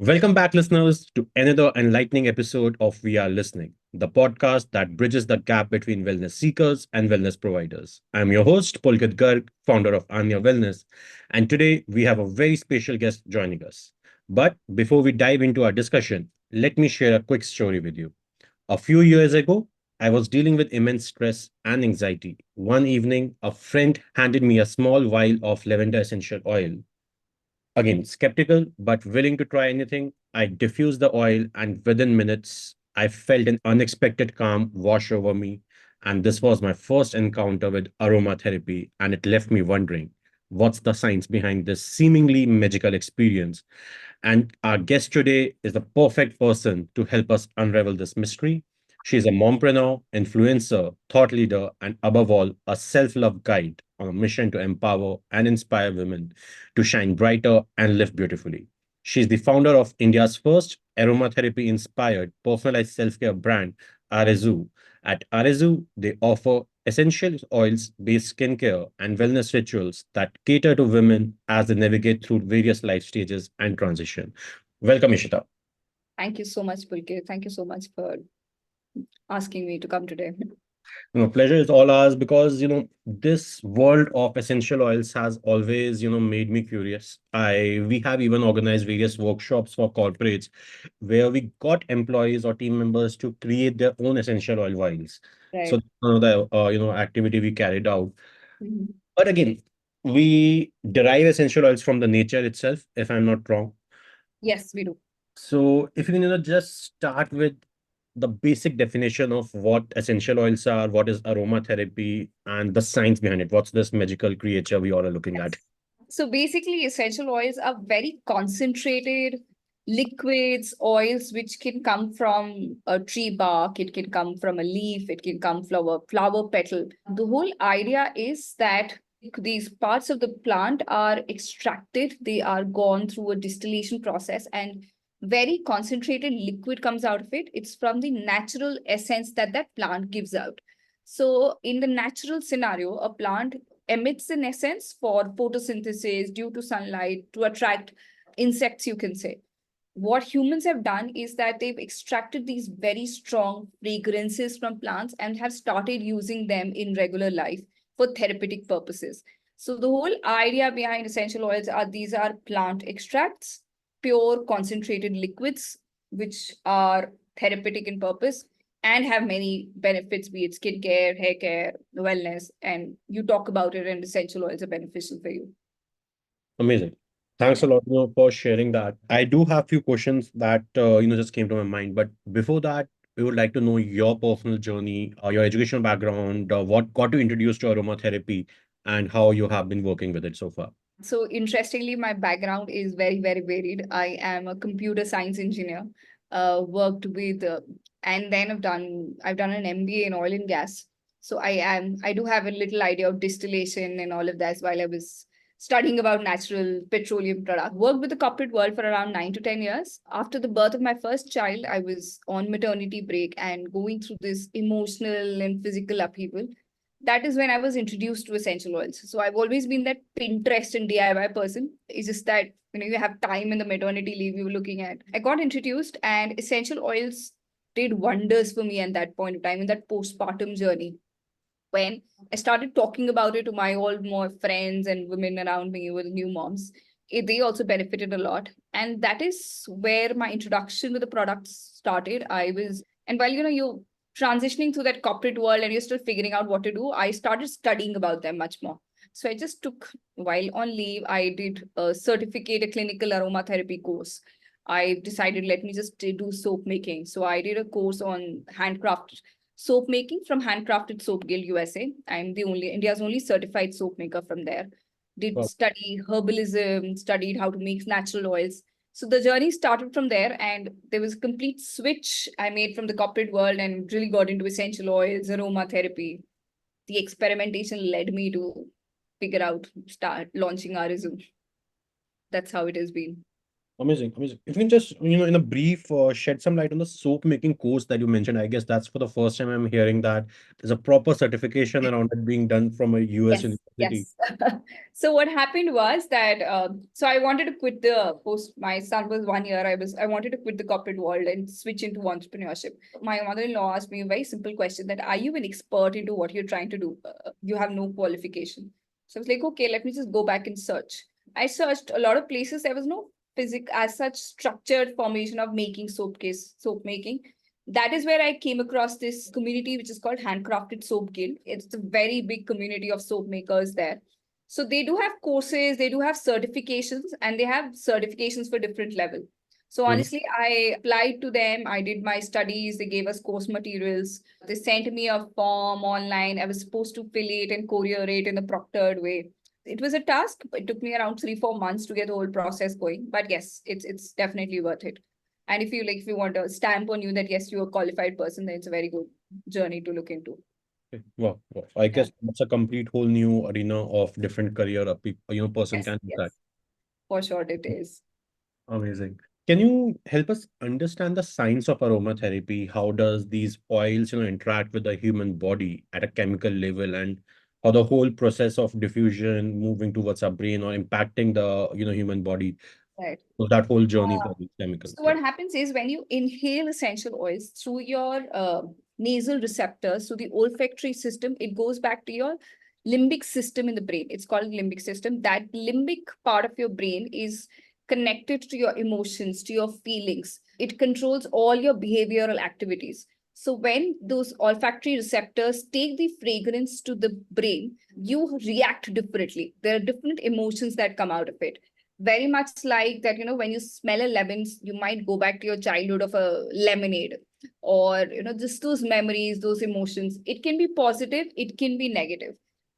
Welcome back, listeners, to another enlightening episode of We Are Listening, the podcast that bridges the gap between wellness seekers and wellness providers. I'm your host, Pulkit Garg, founder of Aanya Wellness, and today we have a very special guest joining us. But before we dive into our discussion, let me share a quick story with you. A few years ago, I was dealing with immense stress and anxiety. One evening, a friend handed me a small vial of lavender essential oil. Again, skeptical but willing to try anything, I diffused the oil, and within minutes, I felt an unexpected calm wash over me. And this was my first encounter with aromatherapy, and it left me wondering what's the science behind this seemingly magical experience. And our guest today is the perfect person to help us unravel this mystery. She's a mompreneur, influencer, thought leader, and above all, a self love guide on a mission to empower and inspire women to shine brighter and live beautifully. She's the founder of India's first aromatherapy inspired personalized self care brand, Arezu. At Arezu, they offer essential oils based skincare and wellness rituals that cater to women as they navigate through various life stages and transition. Welcome, Ishita. Thank you so much, Pulkit. Thank you so much for asking me to come today. Pleasure is all ours because this world of essential oils has always made me curious. I We have even organized various workshops for corporates where we got employees or team members to create their own essential oil vials. So Right. that's one of the activity we carried out. Mhm. But again, we derive essential oils from the nature itself, if I'm not wrong. Yes, we do. So if you can just start with the basic definition of what essential oils are, what is aromatherapy, and the science behind it. What's this magical creature we all are looking at? Yes. So basically, essential oils are very concentrated liquids, oils which can come from a tree bark, it can come from a leaf, it can come from a flower petal. The whole idea is that these parts of the plant are extracted, they are gone through a distillation process, and very concentrated liquid comes out of it. It's from the natural essence that that plant gives out. So, in the natural scenario, a plant emits an essence for photosynthesis due to sunlight to attract insects, you can say. What humans have done is that they've extracted these very strong fragrances from plants and have started using them in regular life for therapeutic purposes. So the whole idea behind essential oils are these are plant extracts, pure concentrated liquids, which are therapeutic in purpose and have many benefits, be it skincare, hair care, wellness, and you talk about it, and essential oils are beneficial for you. Amazing. Thanks a lot, for sharing that. I do have few questions that just came to my mind, but before that, we would like to know your personal journey, your educational background, what got you introduced to aromatherapy, and how you have been working with it so far. So interestingly, my background is very, very varied. I am a computer science engineer, worked with, and then I've done an MBA in oil and gas. So I do have a little idea of distillation and all of that while I was studying about natural petroleum product. Worked with the corporate world for around 9 to 10 years. After the birth of my first child, I was on maternity break and going through this emotional and physical upheaval. That is when I was introduced to essential oils. So I've always been that Pinterest and DIY person. It's just that you have time in the maternity leave you were looking at. I got introduced, and essential oils did wonders for me at that point of time in that postpartum journey. When I started talking about it to my old more friends and women around me with new moms, they also benefited a lot. And that is where my introduction to the products started. I was, and while you transitioning through that corporate world and you're still figuring out what to do, I started studying about them much more. So I just took, while on leave, I did a certificate, a clinical aromatherapy course. I decided, let me just do soap making. So I did a course on handcraft soap making from Handcrafted Soap Guild USA. I'm the only India's only certified soap maker from there. Did Well, study herbalism, studied how to make natural oils. So the journey started from there, and there was a complete switch I made from the corporate world and really got into essential oils, aromatherapy. The experimentation led me to figure out, start launching Arizu. That's how it has been. Amazing, amazing. If you can just, in a brief, shed some light on the soap making course that you mentioned. I guess that's for the first time I'm hearing that there's a proper certification around it being done from a US Yes, university. yes. So what happened was that so I wanted to quit the post. My son was 1 year. I wanted to quit the corporate world and switch into entrepreneurship. My mother-in-law asked me a very simple question: that are you an expert into what you're trying to do? You have no qualification. So I was like, okay, let me just go back and search. I searched a lot of places. There was no physic as such structured formation of making soap making. That is where I came across this community, which is called Handcrafted Soap Guild. It's a very big community of soap makers there. So they do have courses, they do have certifications, and they have certifications for different level. So Mhm. honestly, I applied to them. I did my studies. They gave us course materials. They sent me a form online. I was supposed to fill it and courier it in the proctored way. It was a task. It took me around 3 4 months to get the whole process going. But yes, it's definitely worth it. And if you want a stamp on you that yes, you're a qualified person, then it's a very good journey to look into. Okay. Wow, wow. I Yeah. guess that's a complete whole new arena of different career a person Yes, can decide. yes, for sure it is. Amazing. Can you help us understand the science of aromatherapy? How does these oils, interact with the human body at a chemical level, and how the whole process of diffusion moving towards our brain or impacting the, human body? Right. So that whole journey Uh, for these chemicals. so Yeah. what happens is when you inhale essential oils through your nasal receptors, so the olfactory system, it goes back to your limbic system in the brain. It's called limbic system. That limbic part of your brain is connected to your emotions, to your feelings. It controls all your behavioral activities. So when those olfactory receptors take the fragrance to the brain, you react differently. There are different emotions that come out of it. Very much like that, when you smell a lemon, you might go back to your childhood of a lemonade, or just those memories, those emotions. It can be positive, it can be negative.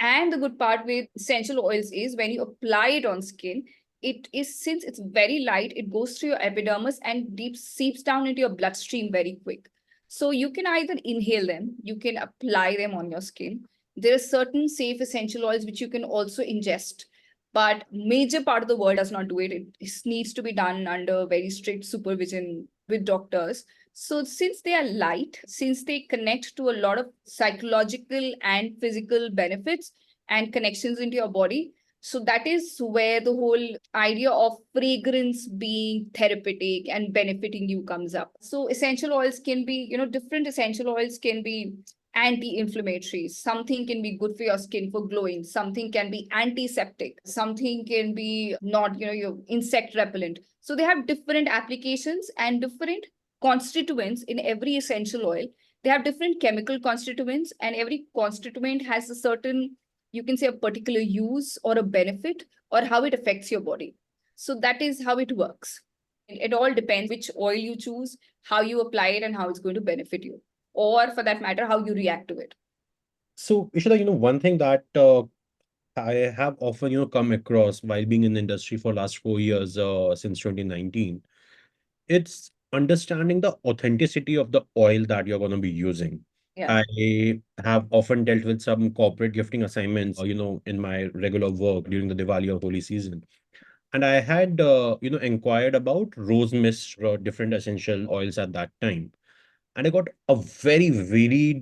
And the good part with essential oils is when you apply it on skin, it is, since it's very light, it goes through your epidermis and deep seeps down into your bloodstream very quick. So you can either inhale them, you can apply them on your skin. There are certain safe essential oils which you can also ingest, but major part of the world does not do it. It needs to be done under very strict supervision with doctors. So since they are light, since they connect to a lot of psychological and physical benefits and connections into your body, so that is where the whole idea of fragrance being therapeutic and benefiting you comes up. So essential oils can be, different essential oils can be anti-inflammatory. Something can be good for your skin for glowing. Something can be antiseptic. Something can be not, your insect repellent. So they have different applications and different constituents in every essential oil. They have different chemical constituents, and every constituent has a certain, you can say, a particular use or a benefit or how it affects your body. So that is how it works. It all depends which oil you choose, how you apply it, and how it's going to benefit you, or for that matter, how you react to it. So, Ishita, one thing that I have often, come across while being in the industry for last 4 years, since 2019, it's understanding the authenticity of the oil that you're going to be using. Yeah. I have often dealt with some corporate gifting assignments, in my regular work during the Diwali or Holi season. And I had, inquired about rose mist or different essential oils at that time. And I got a very varied,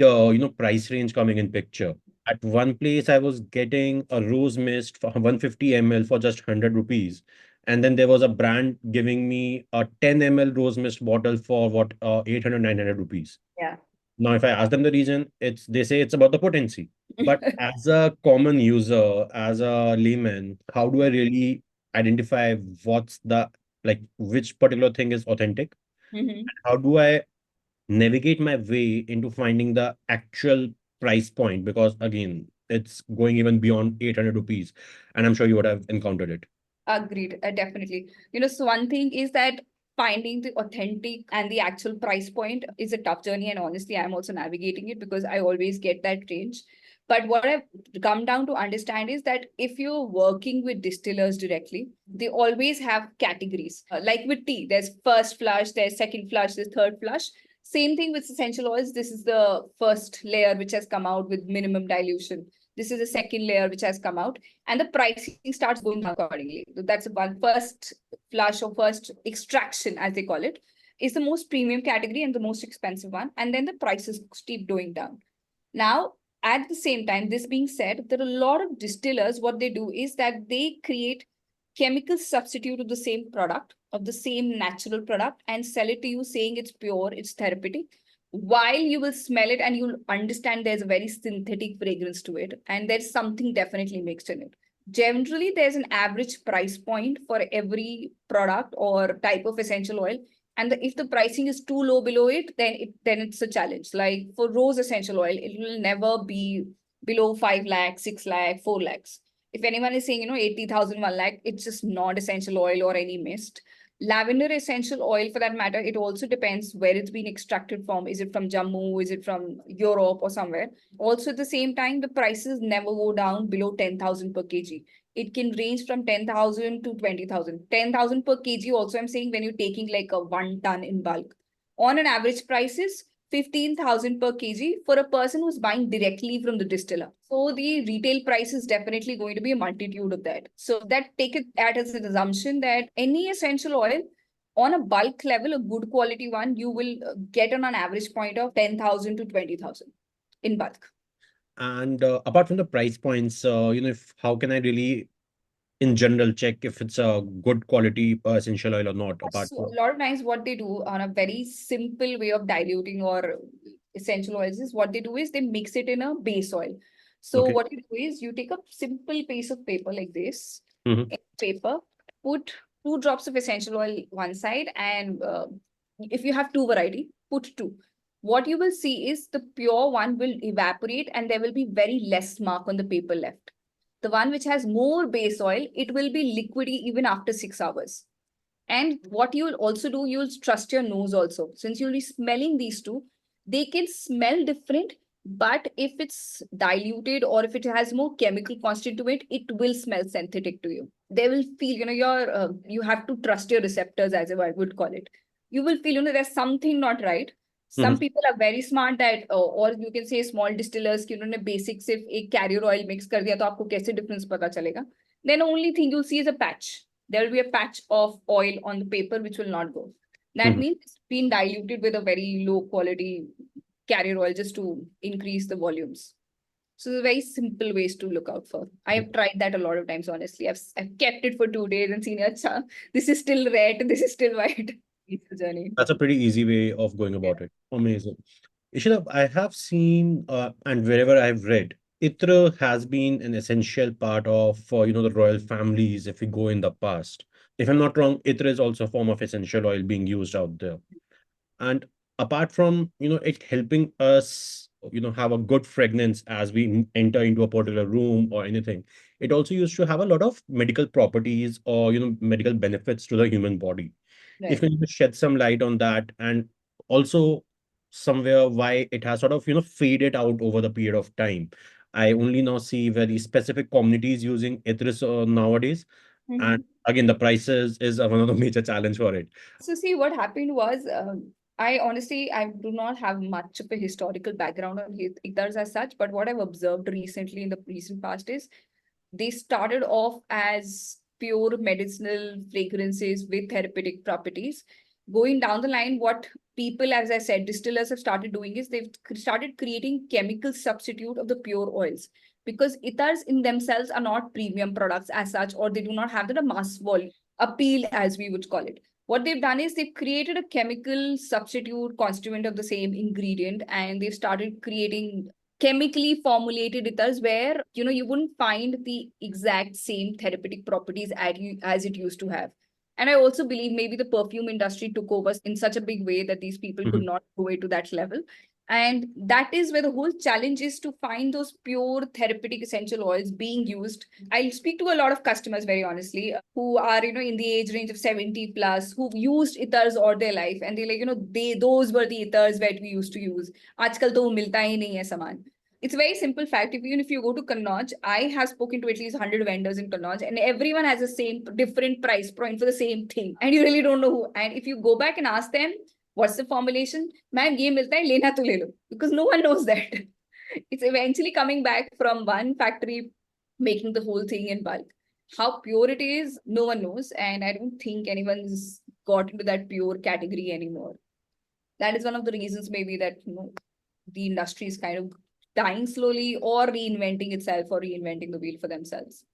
price range coming in picture. At one place, I was getting a rose mist for 150 ml for just 100 rupees. And then there was a brand giving me a 10 ml rose mist bottle for what, 800, 900 rupees. Yeah. Now, if I ask them the reason, they say it's about the potency. But as a common user, as a layman, how do I really identify what's the, like, which particular thing is authentic? Mhm. How do I navigate my way into finding the actual price point? Because again, it's going even beyond 800 rupees. And I'm sure you would have encountered it. Agreed, definitely. So one thing is that finding the authentic and the actual price point is a tough journey. And honestly, I'm also navigating it because I always get that range. But what I've come down to understand is that if you're working with distillers directly, they always have categories. Like with tea, there's first flush, there's second flush, there's third flush. Same thing with essential oils. This is the first layer which has come out with minimum dilution. This is the second layer which has come out, and the pricing starts going down accordingly. That's one first flush or first extraction, as they call it, is the most premium category and the most expensive one. And then the prices keep going down. Now, at the same time, this being said, there are a lot of distillers. What they do is that they create chemical substitute of the same product, of the same natural product, and sell it to you saying it's pure, it's therapeutic. While you will smell it and you'll understand there's a very synthetic fragrance to it, and there's something definitely mixed in it. Generally, there's an average price point for every product or type of essential oil, and if the pricing is too low below it, then it's a challenge. Like for rose essential oil, it will never be below 5 lakhs, 6 lakh, 4 lakhs. If anyone is saying 80,000, 1 lakh, it's just not essential oil or any mist. Lavender essential oil, for that matter, it also depends where it's been extracted from. Is it from Jammu? Is it from Europe or somewhere? Also, at the same time, the prices never go down below 10,000 per kg. It can range from 10,000 to 20,000. 10,000 per kg also, I'm saying when you're taking like a 1 ton in bulk. On an average prices, 15,000 per kg for a person who's buying directly from the distiller. So the retail price is definitely going to be a multitude of that. So that take it as an assumption that any essential oil on a bulk level, a good quality one, you will get on an average point of 10,000 to 20,000 in bulk. And apart from the price points, if how can I really, in general, check if it's a good quality essential oil or not? Apart So from a lot of times what they do on a very simple way of diluting or essential oils is what they do is they mix it in a base oil. So okay, what you do is you take a simple piece of paper like this, hmm paper, put 2 drops of essential oil one side, and if you have two variety, put two. What you will see is the pure one will evaporate and there will be very less mark on the paper left. The one which has more base oil, it will be liquidy even after 6 hours. And what you'll also do, you'll trust your nose also. Since you'll be smelling these two, they can smell different, but if it's diluted or if it has more chemical content to it, it will smell synthetic to you. They will feel, you have to trust your receptors, as I would call it. You will feel, there's something not right. hmm Some people are very smart that, or you can say small distillers, कि उन्होंने basic सिर्फ एक carrier oil mix कर दिया तो आपको कैसे difference पता चलेगा? Then only thing you'll see is a patch. There will be a patch of oil on the paper which will not go. That hmm means it's been diluted with a very low quality carrier oil just to increase the volumes. So there's very simple ways to look out for. I have tried that a lot of times, honestly. I've kept it for 2 days and seen, Acha, this is still red, this is still white. It's a journey. That's a pretty easy way of going Yeah. about it. Amazing. Ishita, I have seen and wherever I've read, Itra has been an essential part of the royal families if we go in the past. If I'm not wrong, Itra is also a form of essential oil being used out there. And apart from it helping us have a good fragrance as we enter into a particular room or anything, it also used to have a lot of medical properties or medical benefits to the human body. If Right. you can just shed some light on that, and also somewhere why it has sort of faded out over the period of time. I only now see very specific communities using Ethris nowadays, and Mhm. again the prices is one of the major challenge for it. So see, what happened was, I honestly, I do not have much of a historical background on Iktars as such, but what I've observed recently in the recent past is they started off as pure medicinal fragrances with therapeutic properties. Going down the line, what people, as I said, distillers have started doing is they've started creating chemical substitute of the pure oils, because ethers in themselves are not premium products as such, or they do not have the mass volume appeal, as we would call it. What they've done is they've created a chemical substitute constituent of the same ingredient, and they've started creating chemically formulated ethers where you wouldn't find the exact same therapeutic properties as it used to have. And I also believe maybe the perfume industry took over in such a big way that these people could Mhm. not go into that level. And that is where the whole challenge is, to find those pure therapeutic essential oils being used. I'll speak to a lot of customers, very honestly, who are, in the age range of 70 plus, who've used ethers all their life. And they're like, those were the ethers that we used to use. आजकल तो वो मिलता ही नहीं है सामान. It's a very simple fact. Even if you go to Kannauj, I have spoken to at least 100 vendors in Kannauj, and everyone has the same different price point for the same thing. And you really don't know who. And if you go back and ask them, what's the formulation? Man, ye milta hai, lena to le lo. Because no one knows that. It's eventually coming back from one factory making the whole thing in bulk. How pure it is, no one knows. And I don't think anyone's got into that pure category anymore. That is one of the reasons maybe that the industry is kind of dying slowly or reinventing itself or reinventing the wheel for themselves.